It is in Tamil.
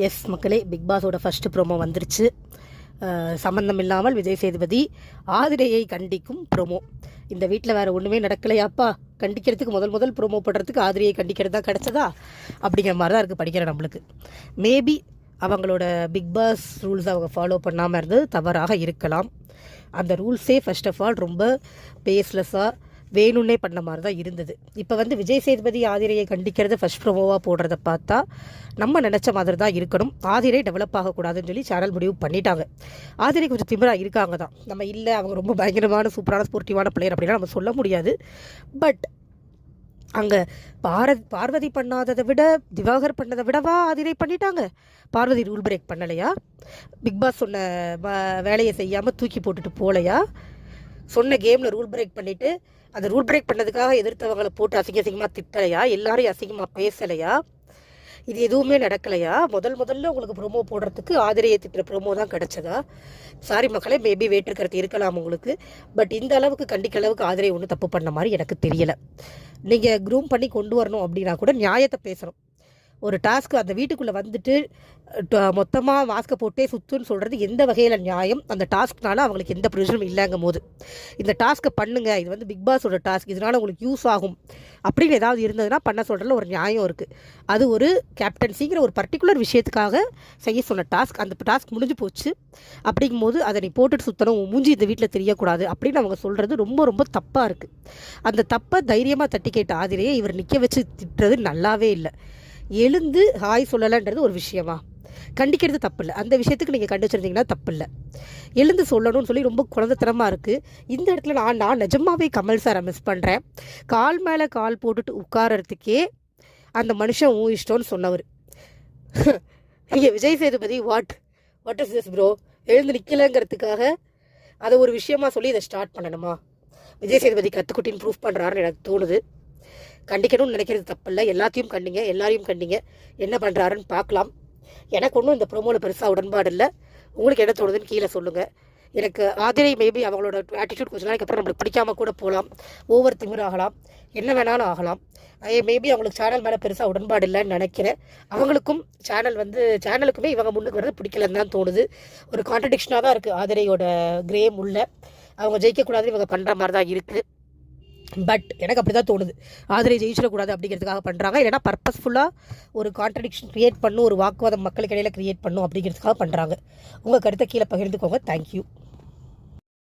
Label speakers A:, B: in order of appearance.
A: எஸ் மக்களே, பிக் பாஸோட ஃபஸ்ட்டு ப்ரோமோ வந்துருச்சு. சம்மந்தம் இல்லாமல் விஜய் சேதுபதி ஆதிரையை கண்டிக்கும் ப்ரோமோ. இந்த வீட்டில் வேறு ஒன்றுமே நடக்கலையாப்பா, கண்டிக்கிறதுக்கு முதல் ப்ரோமோ போடுறதுக்கு ஆதிரையை கண்டிக்கிறது தான் கிடச்சதா அப்படிங்கிற மாதிரி தான் இருக்குது படிக்கிற நம்மளுக்கு. மேபி அவங்களோட பிக் பாஸ் ரூல்ஸ் அவங்க ஃபாலோ பண்ணாமல் இருந்தது தவறாக இருக்கலாம். அந்த ரூல்ஸே ஃபர்ஸ்ட் ஆஃப் ஆல் ரொம்ப பேஸ்லெஸ்ஸாக வேணும்னே பண்ண மாதிரி தான் இருந்தது. இப்போ வந்து விஜய் சேதுபதி ஆதிரையை கண்டிக்கிறது ஃபஸ்ட் ப்ரோமோவாக போடுறத பார்த்தா நம்ம நினச்ச மாதிரி தான் இருக்கணும். ஆதிரை டெவலப் ஆகக்கூடாதுன்னு சொல்லி சேனல் முடிவு பண்ணிட்டாங்க. ஆதிரை கொஞ்சம் திமிராக இருக்காங்க தான். நம்ம இல்லை அவங்க ரொம்ப பயங்கரமான சூப்பரான ஸ்போர்ட்டிவான பிளேயர் அப்படின்னா நம்ம சொல்ல முடியாது. பட் அங்கே பார்வதி பண்ணாததை விட திவாகர் பண்ணதை விடவா ஆதிரை பண்ணிட்டாங்க. பார்வதி ரூல் பிரேக் பண்ணலையா? பிக் பாஸ் சொன்ன வேலையை செய்யாமல் தூக்கி போட்டுட்டு போகலையா? சொன்ன கேமில் ரூல் பிரேக் பண்ணிவிட்டு அந்த ரூல் பிரேக் பண்ணதுக்காக எதிர்த்தவங்களை போட்டு அசிங்கமாக திட்டலையா? எல்லாரையும் அசிங்கமாக பேசலையா? இது எதுவுமே நடக்கலையா? முதல்ல உங்களுக்கு ப்ரோமோ போடுறதுக்கு ஆதிரையை திட்டுற ப்ரோமோ தான் கிடச்சதா? சாரி மக்களே, மேபி வேற்றுக்கிறது இருக்கலாம் உங்களுக்கு. பட் இந்த அளவுக்கு கண்டிக்க அளவுக்கு ஆதிரை ஒன்றும் தப்பு பண்ண மாதிரி எனக்கு தெரியலை. நீங்கள் க்ரூம் பண்ணி கொண்டு வரணும் அப்படின்னா கூட நியாயத்தை பேசணும். ஒரு டாஸ்க்கு அந்த வீட்டுக்குள்ளே வந்துட்டு மொத்தமாக மாஸ்க்கை போட்டே சுற்றுன்னு சொல்கிறது எந்த வகையில் நியாயம்? அந்த டாஸ்க்னால அவங்களுக்கு எந்த ப்ரொவிஷனும் இல்லைங்கும் போது இந்த டாஸ்க்கை பண்ணுங்கள், இது வந்து பிக் பாஸோட டாஸ்க், இதனால் உங்களுக்கு யூஸ் ஆகும் அப்படின்னு ஏதாவது இருந்ததுன்னா பண்ண சொல்கிறதுல ஒரு நியாயம் இருக்குது. அது ஒரு கேப்டன்சிங்கிற ஒரு பர்டிகுலர் விஷயத்துக்காக செய்ய சொன்ன டாஸ்க். அந்த டாஸ்க் முடிஞ்சு போச்சு. அப்படிங்கும்போது அதை நீ போட்டுட்டு சுற்றணும், மூஞ்சி இந்த வீட்டில் தெரியக்கூடாது அப்படின்னு அவங்க சொல்கிறது ரொம்ப தப்பாக இருக்குது. அந்த தப்பை தைரியமாக தட்டி கேட்ட ஆதிரையை இவர் நிற்க வச்சு திட்டுறது நல்லாவே இல்லை. எழுந்து ஹாய் சொல்லலைன்றது ஒரு விஷயமா? கண்டிக்கிறது தப்பு இல்லை. அந்த விஷயத்துக்கு நீங்கள் கண்டு வச்சுருந்தீங்கன்னா தப்பு இல்லை. எழுந்து சொல்லணும்னு சொல்லி ரொம்ப குழந்தைத்தனமாக இருக்குது. இந்த இடத்துல நான் நிஜமாவே கமல் சாரை மிஸ் பண்ணுறேன். கால் மேலே கால் போட்டுட்டு உட்காரத்துக்கே அந்த மனுஷன் இஷ்டம்னு சொன்னவர். இங்கே Vijay Sethupathi what is this bro? எழுந்து நிற்கலைங்கிறதுக்காக அதை ஒரு விஷயமா சொல்லி இதை ஸ்டார்ட் பண்ணணுமா? விஜய் சேதுபதி கற்றுக்குட்டின்னு ப்ரூஃப் பண்ணுறாருன்னு எனக்கு தோணுது. கண்டிக்கணும்னு நினைக்கிறது தப்பில்லை. எல்லாத்தையும் கண்டிங்க, எல்லாரையும் கண்டிங்க. என்ன பண்ணுறாருன்னு பார்க்கலாம். எனக்கு ஒன்றும் இந்த ப்ரோமோவில் பெருசாக உடன்பாடு இல்லை. உங்களுக்கு என்ன தோணுதுன்னு கீழே சொல்லுங்கள். எனக்கு ஆதிரை மேபி அவங்களோட ஆட்டிடியூட் கொஞ்சம் நாளைக்கு அப்புறம் நம்மளுக்கு பிடிக்காமல் கூட போகலாம். ஓவர் திமிராகலாம், என்ன வேணாலும் ஆகலாம். மேபி அவங்களுக்கு சேனல் மேலே பெருசாக உடன்பாடு இல்லைன்னு நினைக்கிறேன். அவங்களுக்கும் சேனலுக்குமே இவங்க முன்னுக்கு வரது பிடிக்கலன்னு தான் தோணுது. ஒரு கான்ட்ரடிக்ஷனாக தான் இருக்குது ஆதிரையோட கிரேம் உள்ள. அவங்க ஜெயிக்கக்கூடாதுன்னு இவங்க பண்ணுற மாதிரி தான் இருக்குது. பட் எனக்கு அப்படி தான் தோணுது. ஆதிரை ஜெயிச்சிடக்கூடாது அப்படிங்கிறதுக்காக பண்ணுறாங்க. இல்லைனா பர்பஸ்ஃபுல்லாக ஒரு கான்ட்ரடிக்ஷன் க்ரியேட் பண்ணும், ஒரு வாக்குவாதம் மக்களுக்கு இடையில் க்ரியேட் பண்ணும் அப்படிங்கிறதுக்காக பண்ணுறாங்க. உங்கள் கருத்தை கீழே பகிர்ந்துக்கோங்க. தேங்க்யூ.